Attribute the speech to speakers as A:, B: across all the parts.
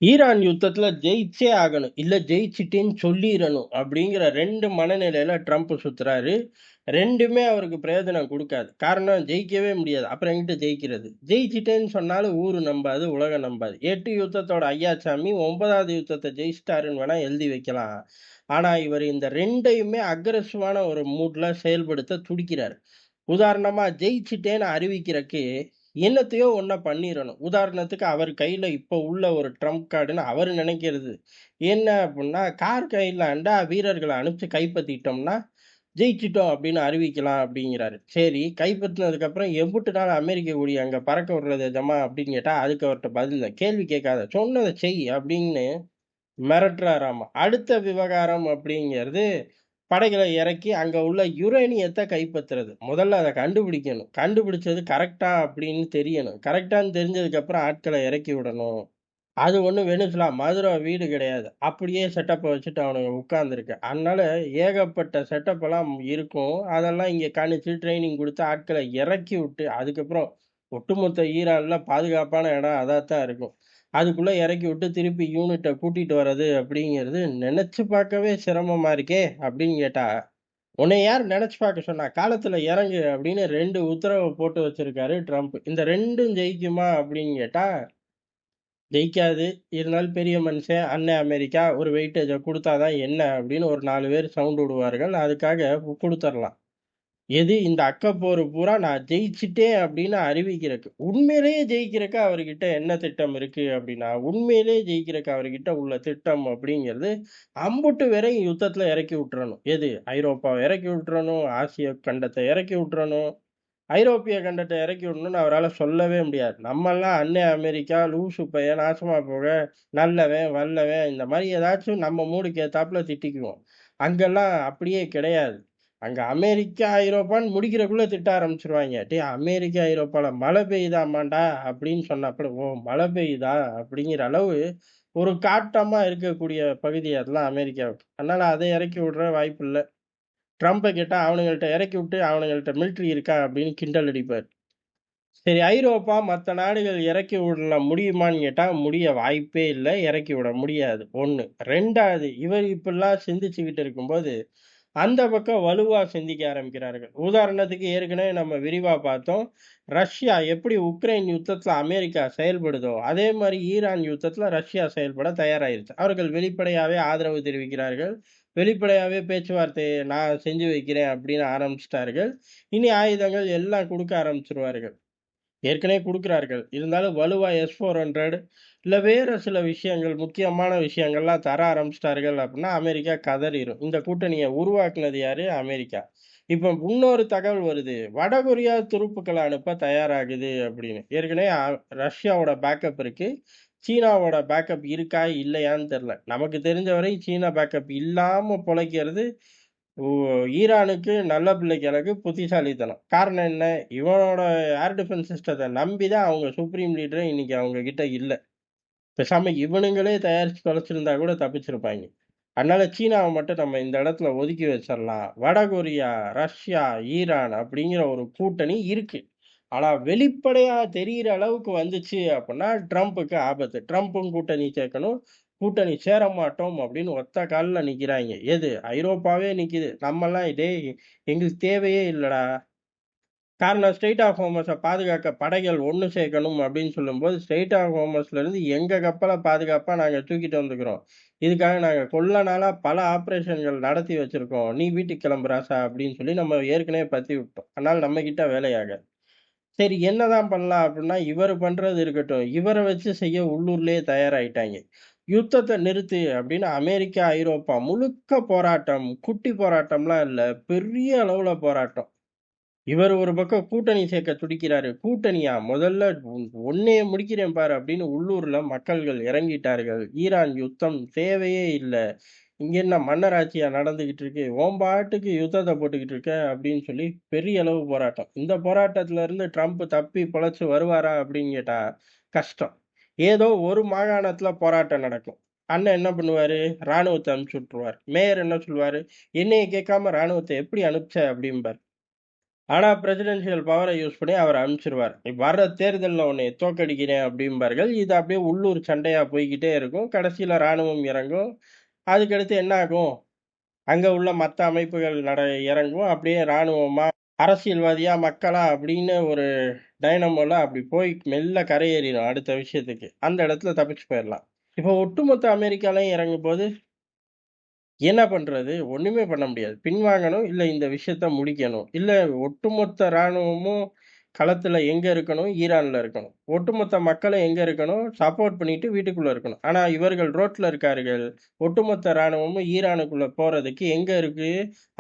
A: Iran யுத்தத்துல ஜெயிச்சே ஆகணும். இல்ல ஜெயிச்சுட்டேன்னு சொல்லிறணும். அப்படிங்கிற 2 மனநிலையில ட்ரம்ப் சுத்துறாரு. 2மே அவருக்கு பிரயோஜனம் குடுக்காது. காரணம் ஜெயிக்கவே முடியாது. அப்புறம் எங்கிட்டு ஜெயிக்கிறது? ஜெயிச்சுட்டேன்னு சொன்னாலும் ஊரு நம்பாது, உலகம் நம்பாது. 8 யுத்தத்தோட ஐயாச்சாமி 9வது யுத்தத்த ஜெயிச்சுட்டாருன்னு வேணா எழுதி வைக்கலாம். ஆனா, இவரு இந்த 2யுமே அக்ரசிவான ஒரு மூட்ல செயல்படுத்த துடிக்கிறாரு. உதாரணமா ஜெயிச்சுட்டேன்னு அறிவிக்கிறக்கு என்னத்தையோ ஒண்ண பண்ணிறணும். உதாரணத்துக்கு அவர் கையில இப்போ உள்ள ஒரு ட்ரம்ப் கார்டுன்னு அவரு நெனைக்கிறது. என்ன அப்புட்ன்னா, கார்கைலாண்ட வீரர்கள அனுப்பிச்சு கைப்பத்திட்டோம்னா, ஜெயிச்சுட்டோம் அப்படின்னு அறிவிக்கலாம் அப்படிங்கிறாரு. சரி, கைப்பற்றினதுக்கு அப்புறம் எம்புட்டு நாள் அமெரிக்க கொடிய அங்க பறக்க விடுறது எஜமா அப்படின்னு கேட்டா, அதுக்கு அவர்ட்ட பதில் இல்ல. கேள்வி கேட்காத, சொன்னத செய் அப்படின்னு மிரட்டுறாராமா. அடுத்த விவகாரம் அப்படிங்கிறது, படைகள இறக்கி அங்க உள்ள யுரேனியத்த கைப்பற்றுறது. முதல்ல அத கண்டுபிடிக்கணும். கண்டுபிடிச்சது கரெக்ட்டா அப்படின்னு தெரியணும். கரெக்ட்டான்னு தெரிஞ்சதுக்கு அப்புறம் ஆட்கள இறக்கி விடணும். அது ஒண்ணும் வெனிசுலா, மதுரை வீடு கிடையாது. அப்படியே செட்டப்ப வச்சுட்டு அவனுங்க உட்கார்ந்துருக்கு. அதனால ஏகப்பட்ட செட்டப் எல்லாம் இருக்கும். அதெல்லாம் இங்க கணிச்சு ட்ரெய்னிங் குடுத்து ஆட்கள இறக்கி விட்டு, அதுக்கப்புறம் ஒட்டுமொத்த ஈரான்ல பாதுகாப்பான இடம் அதாத்தான் இருக்கும். அதுக்குள்ள இறக்கி விட்டு திருப்பி யூனிட்ட கூட்டிட்டு வர்றது அப்படிங்கிறது நெனச்சு பார்க்கவே சிரமமா இருக்கே! அப்படின்னு கேட்டா, "உன்னைய யார் நெனச்சு பார்க்க சொன்னா? காலத்துல இறங்கு" அப்படின்னு 2 உத்தரவ போட்டு வச்சிருக்காரு ட்ரம்ப். இந்த 2ம் ஜெயிக்குமா அப்படின்னு கேட்டா ஜெயிக்காது. இருந்தாலும் பெரிய மனுஷன், அண்ணன் அமெரிக்கா ஒரு வெயிட்டேஜ குடுத்தா தான் என்ன அப்படின்னு ஒரு 4 பேர் சவுண்ட் விடுவார்கள். அதுக்காக குடுத்துறலாம். எது இந்த அக்கப்போரு பூரா நான் ஜெயிச்சுட்டேன் அப்படின்னு அறிவிக்கிறக்கு. உண்மையிலேயே ஜெயிக்கிறக்கு அவர்கிட்ட என்ன திட்டம் இருக்கு அப்படின்னா, உண்மையிலேயே ஜெயிக்கிறக்கு அவர்கிட்ட உள்ள திட்டம் அப்படிங்கிறது, அம்புட்டு பேரையும் யுத்தத்துல இறக்கி விட்டுறணும். எது? ஐரோப்பாவ இறக்கி விட்டுறணும், ஆசிய கண்டத்த இறக்கி விட்டுறணும். ஐரோப்பிய கண்டத்த இறக்கி விடணும்னு அவரால சொல்லவே முடியாது. நம்மல்லாம் அண்ணன் அமெரிக்கா, லூசு பையன், நாசமா போக, நல்லவன், வல்லவன் இந்த மாரி ஏதாச்சும் நம்ம மூடுக்கு ஏத்தாப்புல திட்டிக்குவோம். அங்கெல்லாம் அப்படியே கிடையாது. அங்க அமெரிக்கா, ஐரோப்பான்னு முடிக்கிறக்குள்ள திட்ட ஆரம்பிச்சுருவாய்ங்க. "டேய் அமெரிக்கா, ஐரோப்பால மழை பெய்யுதாமான்டா" அப்படின்னு சொன்னாப்புல, "ஓ! மழை பெய்யுதா?" அப்படிங்கிற அளவு ஒரு காட்டமா இருக்கக்கூடிய பகுதி அதெல்லாம் அமெரிக்காவுக்கு. அதனால அத இறக்கி விடுற வாய்ப்பில்ல. ட்ரம்ப கேட்டா, அவனுங்கள்ட்ட இறக்கி விட்டு, அவனுங்கள்ட்ட மிலிட்டரி இருக்கா? அப்படின்னு கிண்டல் அடிப்பாரு. சரி ஐரோப்பா, மத்த நாடுகள் இறக்கி விடல முடியுமான்னு கேட்டா, முடிய வாய்ப்பே இல்ல. இறக்கி விட முடியாது. 1. 2வது இவர் இப்படிலாம் சிந்திச்சுக்கிட்டு இருக்கும்போது, அந்த பக்கம் வலுவா சிந்திக்க ஆரம்பிக்கிறார்கள். உதாரணத்துக்கு ஏற்கனவே நம்ம விரிவா பார்த்தோம். ரஷ்யா எப்படி உக்ரைன் யுத்தத்துல அமெரிக்கா செயல்படுதோ, அதே மாரி ஈரான் யுத்தத்துல ரஷ்யா செயல்பட தயாராயிருச்சு. அவர்கள் வெளிப்படையாவே ஆதரவு தெரிவிக்கிறார்கள். வெளிப்படையாவே பேச்சுவார்த்தைய நான் செஞ்சு வைக்கிறேன் அப்படின்னு ஆரம்பிச்சுட்டார்கள். இனி ஆயுதங்கள் எல்லாம் குடுக்க ஆரம்பிச்சுருவார்கள். ஏற்கனவே குடுக்குறார்கள். இருந்தாலும் வலுவா S-400 இல்ல வேற சில விஷயங்கள், முக்கியமான விஷயங்கள்லாம் தர ஆரம்பிச்சுட்டார்கள் அப்டின்னா, அமெரிக்கா கதறிரும். இந்த கூட்டணிய உருவாக்குனது யாரு? அமெரிக்கா. இப்ப இன்னொரு தகவல் வருது. வடகொரியா துருப்புக்கள அனுப்ப தயாராகுது அப்படின்னு. ஏற்கனவே ரஷ்யாவோட பேக்கப் இருக்கு. சீனாவோட பேக்கப் இருக்கா? இல்லையான்னு தெரியல. நமக்கு தெரிஞ்ச வரை சீனா பேக்கப் இல்லாம பொழைக்கிறது ஓ! ஈரானுக்கு நல்ல பிள்ளை கணக்கு புத்திசாலித்தனம். காரணம் என்ன? இவனோட ஏர் டிஃபென்ஸ் சிஸ்டத்த நம்பி தான் அவங்க சுப்ரீம் லீடரே இன்னைக்கு அவங்க கிட்ட இல்ல. பேசாம இவனுங்களே தயாரிச்சு தொலைச்சிருந்தா கூட தப்பிச்சிருப்பாய்ங்க. அதனால சீனாவ மட்டும் நம்ம இந்த இடத்துல ஒதுக்கி வச்சிரலாம். வடகொரியா, ரஷ்யா, ஈரான் அப்படிங்கிற ஒரு கூட்டணி இருக்கு. ஆனா வெளிப்படையா தெரியிற அளவுக்கு வந்துச்சு அப்படின்னா, ட்ரம்புக்கு ஆபத்து. ட்ரம்பும் கூட்டணி சேர்க்கணும். கூட்டணி சேர மாட்டோம் அப்படின்னு ஒத்த கால்ல நிக்கிறாய்ங்க. எது? ஐரோப்பாவே நிக்குது. நம்மலாம் டேய் எங்களுக்கு தேவையே இல்லடா. காரணம் ஸ்ட்ரெய்ட் ஆஃப் ஹோர்மஸ பாதுகாக்க படைகள் ஒண்ணு சேர்க்கணும் அப்படின்னு சொல்லும்போது, ஸ்ட்ரெய்ட் ஆஃப் ஹோர்மஸ்லருந்து எங்க கப்பல பாதுகாப்பா நாங்க தூக்கிட்டு வந்துக்கிறோம். இதுக்காக நாங்க கொள்ள நாளா பல ஆப்பரேஷன்கள் நடத்தி வச்சிருக்கோம். நீ வீட்டுக்கு கிளம்பு ராசா அப்படின்னு சொல்லி நம்ம ஏற்கனவே பத்தி விட்டோம். அதனால நம்ம கிட்ட வேலையாகாது. சரி என்னதான் பண்ணலாம் அப்படின்னா, இவரு பண்றது இருக்கட்டும். இவர வச்சு செய்ய உள்ளூர்லயே தயாராயிட்டாய்ங்க. யுத்தத்த நிறுத்து அப்படின்னு அமெரிக்கா, ஐரோப்பா முழுக்க போராட்டம். குட்டி போராட்டம்லாம் இல்ல. பெரிய அளவுல போராட்டம். இவர் ஒரு பக்கம் கூட்டணி சேர்க்க துடிக்கிறாரு. கூட்டணியா? முதல்ல உன்னைய முடிக்கிறேன் பாரு அப்படின்னு உள்ளூர்ல மக்கள்கள் இறங்கிட்டார்கள். ஈரான் யுத்தம் தேவையே இல்ல. இங்க என்ன மன்னராட்சியா நடந்துகிட்டு இருக்கு? உன் பாட்டுக்கு யுத்தத்த போட்டுக்கிட்டு இருக்க அப்படின்னு சொல்லி பெரிய அளவு போராட்டம். இந்த போராட்டத்துல இருந்து ட்ரம்ப் தப்பி பொழைச்சு வருவாரா அப்படின்னு கேட்டா கஷ்டம். ஏதோ ஒரு மாகாணத்துல போராட்டம் நடக்கும். அண்ணன் என்ன பண்ணுவாரு? ராணுவத்த அனுப்பிச்சு விட்டுருவாரு. மேயர் என்ன சொல்லுவாரு? என்னைய கேட்காம ராணுவத்த எப்படி அனுப்பிச்ச? அப்படிம்பாரு. ஆனா பிரசிடென்ஷியல் பவர யூஸ் பண்ணி அவர அனுப்பிச்சுருவார். வர்ற தேர்தல்ல உன்னைய தோற்கடிக்கிறேன் அப்படிம்பார்கள். இது அப்படியே உள்ளூர் சண்டையா போய்க்கிட்டே இருக்கும். கடைசியில ராணுவம் இறங்கும். அதுக்கடுத்து என்ன ஆகும்? அங்க உள்ள மத்த அமைப்புகள் இறங்கும். அப்படியே ராணுவமா, அரசியல்வாதியா, மக்களா அப்படின்னு ஒரு டைனமோல அப்படி போய் மெல்ல கரையேறிரும் அடுத்த விஷயத்துக்கு. அந்த இடத்துல தப்பிச்சு போயிரலாம். இப்போ ஒட்டுமொத்த அமெரிக்காலயும் இறங்கும்போது என்ன பண்றது? ஒண்ணுமே பண்ண முடியாது. பின்வாங்கணும், இல்ல இந்த விஷயத்த முடிக்கணும். இல்ல ஒட்டுமொத்த ராணுவமும் களத்துல எங்க இருக்கணும்? ஈரான்ல இருக்கணும். ஒட்டுமொத்த மக்களும் எங்க இருக்கணும்? சப்போர்ட் பண்ணிட்டு வீட்டுக்குள்ள இருக்கணும். ஆனா இவர்கள் ரோட்ல இருக்கார்கள். ஒட்டுமொத்த ராணுவமும் ஈரானுக்குள்ள போறதுக்கு எங்க இருக்கு?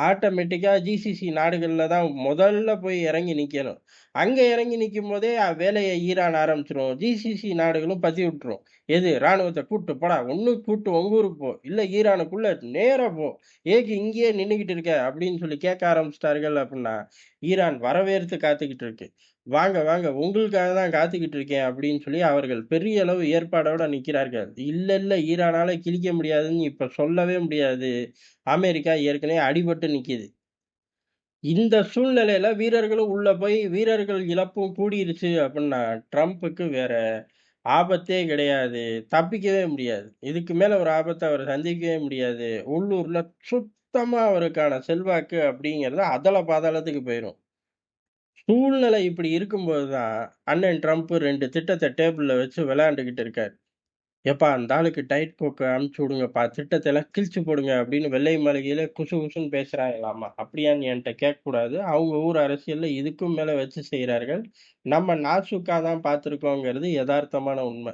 A: ஆட்டோமேட்டிக்கா ஜிசிசி நாடுகள்ல தான் முதல்ல போய் இறங்கி நிக்கணும். அங்க இறங்கி நிக்கும்போதே வேலைய ஈரான் ஆரம்பிச்சுரும். ஜிசிசி நாடுகளும் பத்தி விட்டுரும். எது? ராணுவத்த கூட்டு போடா! ஒண்ணு கூட்டு உங்க ஊருக்கு போ. இல்ல ஈரானுக்குள்ள நேரா போ. ஏக்கு இங்கேயே நின்னுகிட்டு இருக்க? அப்படின்னு சொல்லி கேட்க ஆரம்பிச்சுட்டார்கள் அப்படின்னா, ஈரான் வரவேற்று காத்துக்கிட்டு இருக்கு. வாங்க, வாங்க உங்களுக்காக தான் காத்துக்கிட்டு இருக்கேன் அப்படின்னு சொல்லி அவர்கள் பெரிய அளவு ஏற்பாடோட நிக்கிறார்கள். இல்ல, இல்ல ஈரானால கிழிக்க முடியாதுன்னு இப்ப சொல்லவே முடியாது. அமெரிக்கா ஏற்கனவே அடிபட்டு நிக்குது. இந்த சூழ்நிலையில வீரர்களும் உள்ள போய் வீரர்கள் இழப்பும் கூடிருச்சு அப்படின்னா, ட்ரம்புக்கு வேற ஆபத்தே கிடையாது. தப்பிக்கவே முடியாது. இதுக்கு மேல ஒரு ஆபத்த அவர் சந்திக்கவே முடியாது. உள்ளூர்ல சுத்தமா அவருக்கான செல்வாக்கு அப்படிங்கிறது அதல பாதாளத்துக்கு போயிரும். சூழ்நிலை இப்படி இருக்கும்போது தான், அண்ணன் ட்ரம்ப் 2 திட்டத்த டேபிள்ல வச்சு விளையாண்டுகிட்டு இருக்காரு. "எப்பா அந்த ஆளுக்கு டயட் கோக்க அனுப்பிச்சு விடுங்கப்பா, திட்டத்த எல்லாம் கிழிச்சு போடுங்க" அப்படின்னு வெள்ளை மாளிகையில குசு குசுன்னு பேசுறாங்களாமா. அப்படியான்னு என்ட்ட கேட்கக்கூடாது. அவங்க ஊர் அரசியல்ல இதுக்கும் மேல வச்சு செய்றார்கள். நம்ம நாசூக்கா தான் பார்த்துருக்கோங்கிறது எதார்த்தமான உண்ம.